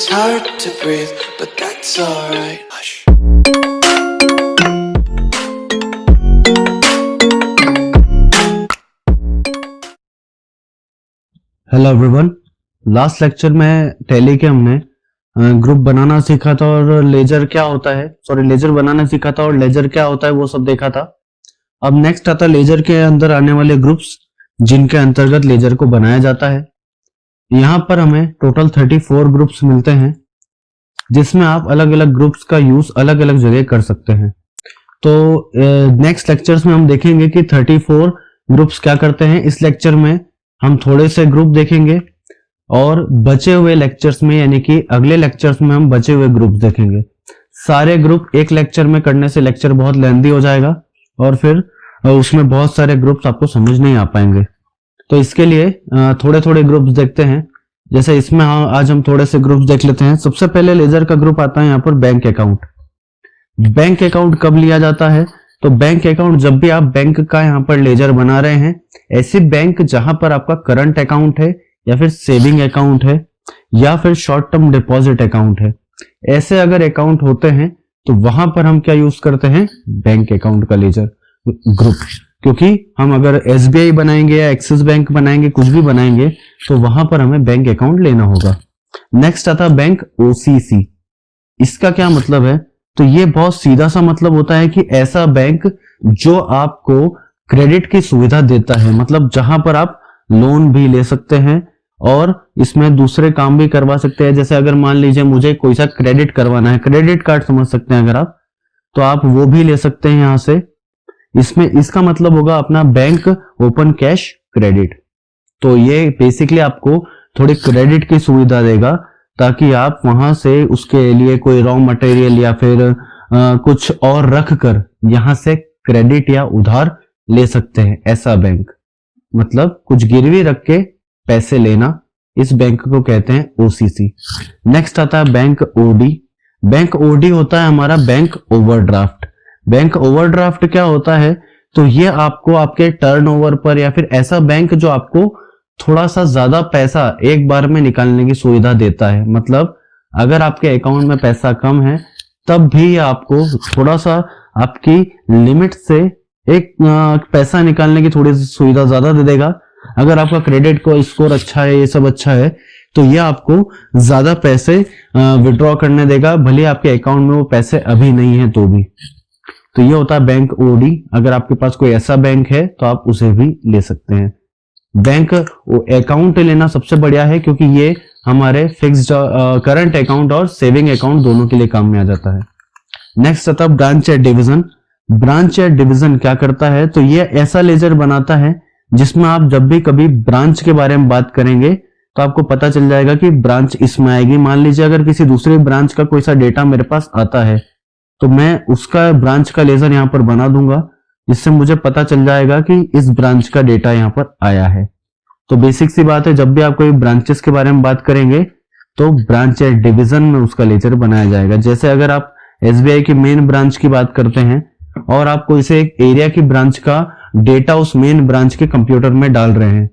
It's hard to breathe, but that's alright. Hush. Hello everyone, last lecture में tally के हमने group बनाना सीखा था और लेजर क्या होता है, लेजर बनाना सीखा था और लेजर क्या होता है वो सब देखा था। अब नेक्स्ट आता लेजर के अंदर आने वाले ग्रुप्स जिनके अंतर्गत लेजर को बनाया जाता है। यहाँ पर हमें टोटल 34 ग्रुप्स मिलते हैं जिसमें आप अलग अलग ग्रुप्स का यूज अलग अलग जगह कर सकते हैं। तो नेक्स्ट लेक्चर्स में हम देखेंगे कि 34 ग्रुप्स क्या करते हैं। इस लेक्चर में हम थोड़े से ग्रुप देखेंगे और बचे हुए लेक्चर्स में यानी कि अगले लेक्चर्स में हम बचे हुए ग्रुप्स देखेंगे। सारे ग्रुप एक लेक्चर में करने से लेक्चर बहुत लेंथी हो जाएगा और फिर उसमें बहुत सारे ग्रुप्स आपको समझ नहीं आ पाएंगे। तो इसके लिए थोड़े थोड़े ग्रुप्स देखते हैं। जैसे इसमें आज हम थोड़े से ग्रुप्स देख लेते हैं। सबसे पहले लेजर का ग्रुप आता है यहाँ पर बैंक अकाउंट। बैंक अकाउंट कब लिया जाता है? तो बैंक अकाउंट जब भी आप बैंक का यहाँ पर लेजर बना रहे हैं, ऐसी बैंक जहां पर आपका करंट अकाउंट है या फिर सेविंग अकाउंट है या फिर शॉर्ट टर्म डिपॉजिट अकाउंट है, ऐसे अगर अकाउंट होते हैं तो वहां पर हम क्या यूज करते हैं? बैंक अकाउंट का लेजर ग्रुप। क्योंकि हम अगर एसबीआई बनाएंगे या एक्सिस बैंक बनाएंगे, कुछ भी बनाएंगे, तो वहां पर हमें बैंक अकाउंट लेना होगा। नेक्स्ट आता बैंक ओसीसी। इसका क्या मतलब है? तो ये बहुत सीधा सा मतलब होता है कि ऐसा बैंक जो आपको क्रेडिट की सुविधा देता है, मतलब जहां पर आप लोन भी ले सकते हैं और इसमें दूसरे काम भी करवा सकते हैं। जैसे अगर मान लीजिए मुझे कोई सा क्रेडिट करवाना है, क्रेडिट कार्ड समझ सकते हैं अगर आप, तो आप वो भी ले सकते हैं यहां से। इसमें इसका मतलब होगा अपना बैंक ओपन कैश क्रेडिट। तो ये बेसिकली आपको थोड़ी क्रेडिट की सुविधा देगा ताकि आप वहां से उसके लिए कोई रॉ मटेरियल या फिर कुछ और रख कर यहां से क्रेडिट या उधार ले सकते हैं। ऐसा बैंक मतलब कुछ गिरवी रख के पैसे लेना, इस बैंक को कहते हैं ओसीसी। नेक्स्ट आता है बैंक ओडी। बैंक ओडी होता है हमारा बैंक ओवरड्राफ्ट। बैंक ओवरड्राफ्ट क्या होता है? तो ये आपको आपके टर्नओवर पर या फिर ऐसा बैंक जो आपको थोड़ा सा ज्यादा पैसा एक बार में निकालने की सुविधा देता है। मतलब अगर आपके अकाउंट में पैसा कम है तब भी आपको थोड़ा सा आपकी लिमिट से एक पैसा निकालने की थोड़ी सी सुविधा ज्यादा दे देगा। अगर आपका क्रेडिट को स्कोर अच्छा है, ये सब अच्छा है, तो ये आपको ज्यादा पैसे विड्रॉ करने देगा, भले आपके अकाउंट में वो पैसे अभी नहीं है तो भी। तो ये होता है बैंक ओडी। अगर आपके पास कोई ऐसा बैंक है तो आप उसे भी ले सकते हैं। बैंक अकाउंट लेना सबसे बढ़िया है क्योंकि ये हमारे फिक्स्ड करंट अकाउंट और सेविंग अकाउंट दोनों के लिए काम में आ जाता है। नेक्स्ट आता है ब्रांच या डिवीजन। ब्रांच या डिवीजन क्या करता है? तो ये ऐसा लेजर बनाता है जिसमें आप जब भी कभी ब्रांच के बारे में बात करेंगे तो आपको पता चल जाएगा कि ब्रांच इसमें आएगी। मान लीजिए अगर किसी दूसरे ब्रांच का कोई सा डेटा मेरे पास आता है तो मैं उसका ब्रांच का लेजर यहां पर बना दूंगा जिससे मुझे पता चल जाएगा कि इस ब्रांच का डेटा यहां पर आया है। तो बेसिक सी बात है, जब भी आप कोई ब्रांचेस के बारे में बात करेंगे तो ब्रांच या डिवीजन में उसका लेजर बनाया जाएगा। जैसे अगर आप एसबीआई की मेन ब्रांच की बात करते हैं और आपको इसे एक एरिया की ब्रांच का डेटा उस मेन ब्रांच के कंप्यूटर में डाल रहे हैं,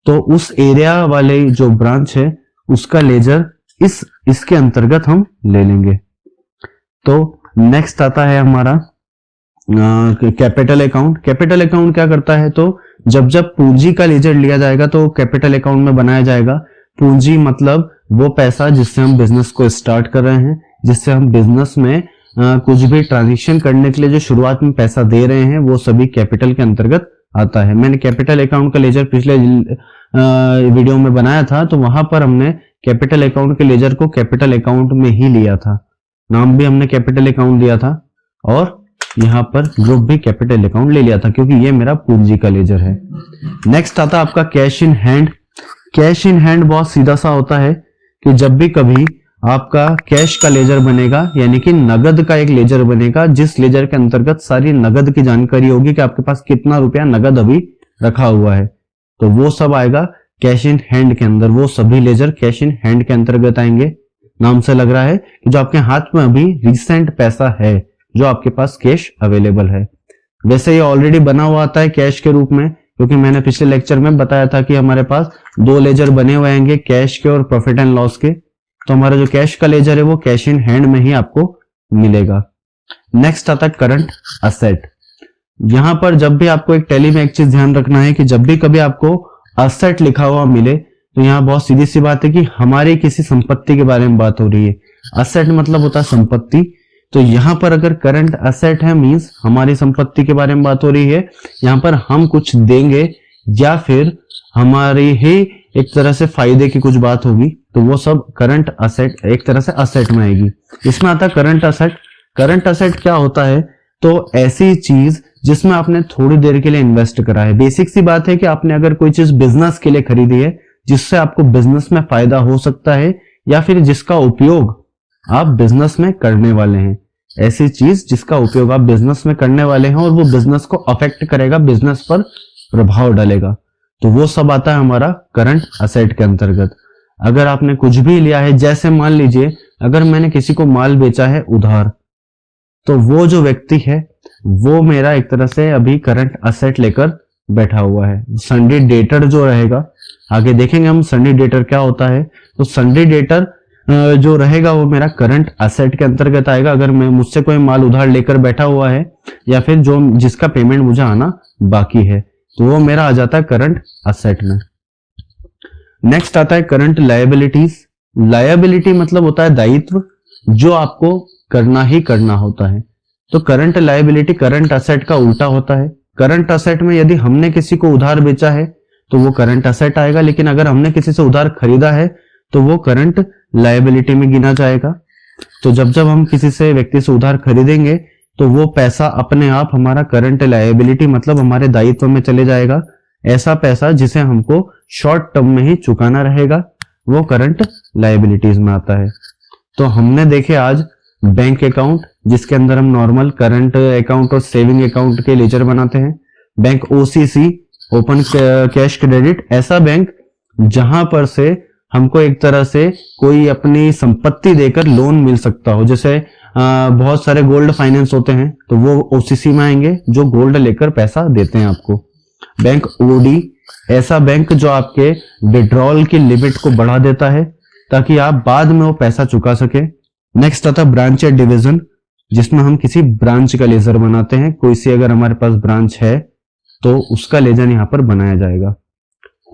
तो उस एरिया वाले जो ब्रांच है उसका लेजर इसके अंतर्गत हम ले लेंगे। तो नेक्स्ट आता है हमारा कैपिटल अकाउंट। कैपिटल अकाउंट क्या करता है? तो जब पूंजी का लेजर लिया जाएगा तो कैपिटल अकाउंट में बनाया जाएगा। पूंजी मतलब वो पैसा जिससे हम बिजनेस को स्टार्ट कर रहे हैं, जिससे हम बिजनेस में कुछ भी ट्रांजेक्शन करने के लिए जो शुरुआत में पैसा दे रहे हैं, वो सभी कैपिटल के अंतर्गत आता है। मैंने कैपिटल अकाउंट का लेजर पिछले वीडियो में बनाया था, तो वहां पर हमने कैपिटल अकाउंट के लेजर को कैपिटल अकाउंट में ही लिया था, नाम भी हमने कैपिटल अकाउंट दिया था और यहां पर ग्रुप भी कैपिटल अकाउंट ले लिया था क्योंकि ये मेरा पूंजी का लेजर है। नेक्स्ट आता है आपका cash in hand. Cash in hand बहुत सीधा सा होता है कि जब भी कभी आपका कैश का लेजर बनेगा यानी कि नगद का एक लेजर बनेगा, जिस लेजर के अंतर्गत सारी नगद की जानकारी होगी कि आपके पास कितना रुपया नगद अभी रखा हुआ है, तो वो सब आएगा कैश इन हैंड के अंदर। वो सभी लेजर कैश इन हैंड के अंतर्गत आएंगे। नाम से लग रहा है कि जो आपके हाथ में अभी रिसेंट पैसा है, जो आपके पास कैश अवेलेबल है। वैसे ये ऑलरेडी बना हुआ आता है कैश के रूप में, क्योंकि मैंने पिछले लेक्चर में बताया था कि हमारे पास दो लेजर बने हुए हैं कैश के और प्रॉफिट एंड लॉस के। तो हमारा जो कैश का लेजर है वो कैश इन हैंड में ही आपको मिलेगा। नेक्स्ट आता है करंट असेट। यहां पर जब भी आपको एक टैली में एक चीज ध्यान रखना है कि जब भी कभी आपको असेट लिखा हुआ मिले तो यहाँ बहुत सीधी सी बात है कि हमारी किसी संपत्ति के बारे में बात हो रही है। असेट मतलब होता है संपत्ति, तो यहाँ पर अगर करंट असेट है मींस हमारी संपत्ति के बारे में बात हो रही है। यहाँ पर हम कुछ देंगे या फिर हमारी ही एक तरह से फायदे की कुछ बात होगी, तो वो सब करंट असेट एक तरह से असेट में आएगी। इसमें आता है करंट असेट। करंट असेट क्या होता है? तो ऐसी चीज जिसमें आपने थोड़ी देर के लिए इन्वेस्ट करा है। बेसिक सी बात है कि आपने अगर कोई चीज बिजनेस के लिए खरीदी है जिससे आपको बिजनेस में फायदा हो सकता है या फिर जिसका उपयोग आप बिजनेस में करने वाले हैं। ऐसी चीज जिसका उपयोग आप बिजनेस में करने वाले हैं और वो बिजनेस को अफेक्ट करेगा, बिजनेस पर प्रभाव डालेगा, तो वो सब आता है हमारा करंट असेट के अंतर्गत। अगर आपने कुछ भी लिया है, जैसे मान लीजिए अगर मैंने किसी को माल बेचा है उधार, तो वो जो व्यक्ति है वो मेरा एक तरह से अभी करंट असेट लेकर बैठा हुआ है। सन्डी डेटर जो रहेगा, आगे देखेंगे हम सन्डी डेटर क्या होता है। तो सन्डी डेटर जो रहेगा वो मेरा करंट असेट के अंतर्गत आएगा। अगर मैं मुझसे कोई माल उधार लेकर बैठा हुआ है या फिर जो जिसका पेमेंट मुझे आना बाकी है, तो वो मेरा आ जाता है करंट असेट में। नेक्स्ट आता है करंट लायबिलिटीज। लायबिलिटी मतलब होता है दायित्व जो आपको करना ही करना होता है। तो करंट लायबिलिटी करंट असेट का उल्टा होता है। करंट असेट में यदि हमने किसी को उधार बेचा है तो वो करंट असेट आएगा, लेकिन अगर हमने किसी से उधार खरीदा है तो वो करंट लायबिलिटी में गिना जाएगा। तो जब जब हम किसी से व्यक्ति से उधार खरीदेंगे तो वो पैसा अपने आप हमारा करंट लायबिलिटी मतलब हमारे दायित्व में चले जाएगा। ऐसा पैसा जिसे हमको शॉर्ट टर्म में ही चुकाना रहेगा वो करंट लायबिलिटीज में आता है। तो हमने देखे आज बैंक अकाउंट जिसके अंदर हम नॉर्मल करंट अकाउंट और सेविंग अकाउंट के लेजर बनाते हैं। Bank OCC open cash credit, ऐसा बैंक जहां पर से हमको एक तरह से कोई अपनी संपत्ति देकर लोन मिल सकता हो। जैसे बहुत सारे गोल्ड फाइनेंस होते हैं तो वो ओसीसी में आएंगे जो गोल्ड लेकर पैसा देते हैं आपको। बैंक ओडी, ऐसा बैंक जो आपके विड्रॉल की लिमिट को बढ़ा देता है ताकि आप बाद में वो पैसा चुका सके। नेक्स्ट आता है ब्रांच या डिवीजन, जिसमें हम किसी ब्रांच का लेजर बनाते हैं। कोई सी अगर हमारे पास ब्रांच है तो उसका लेजर यहां पर बनाया जाएगा।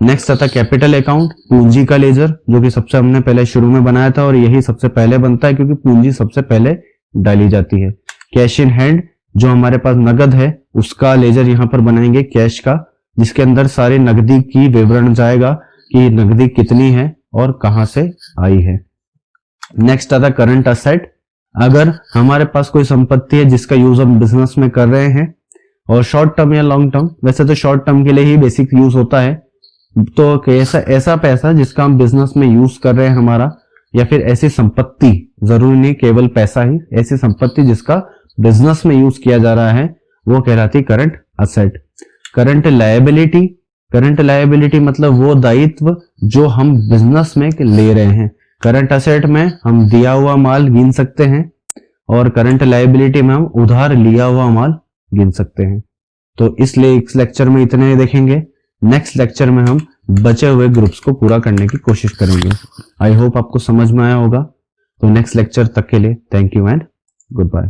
नेक्स्ट आता है कैपिटल अकाउंट, पूंजी का लेजर, जो कि सबसे हमने पहले शुरू में बनाया था और यही सबसे पहले बनता है क्योंकि पूंजी सबसे पहले डाली जाती है। कैश इन हैंड, जो हमारे पास नगद है उसका लेजर यहां पर बनाएंगे कैश का, जिसके अंदर सारी नकदी की विवरण जाएगा कि नकदी कितनी है और कहां से आई है। नेक्स्ट आता है करंट असेट। अगर हमारे पास कोई संपत्ति है जिसका यूज हम बिजनेस में कर रहे हैं और शॉर्ट टर्म या लॉन्ग टर्म, वैसे तो शॉर्ट टर्म के लिए ही बेसिक यूज होता है, तो ऐसा पैसा जिसका हम बिजनेस में यूज कर रहे हैं हमारा, या फिर ऐसी संपत्ति, जरूरी नहीं केवल पैसा ही, ऐसी संपत्ति जिसका बिजनेस में यूज किया जा रहा है वो कहलाती है current asset. Current liability, current liability मतलब वो दायित्व जो हम बिजनेस में ले रहे हैं। करंट असेट में हम दिया हुआ माल गिन सकते हैं और करंट लायबिलिटी में हम उधार लिया हुआ माल गिन सकते हैं। तो इसलिए इस लेक्चर में इतने देखेंगे। नेक्स्ट लेक्चर में हम बचे हुए ग्रुप्स को पूरा करने की कोशिश करेंगे। आई होप आपको समझ में आया होगा। तो नेक्स्ट लेक्चर तक के लिए thank you and good bye.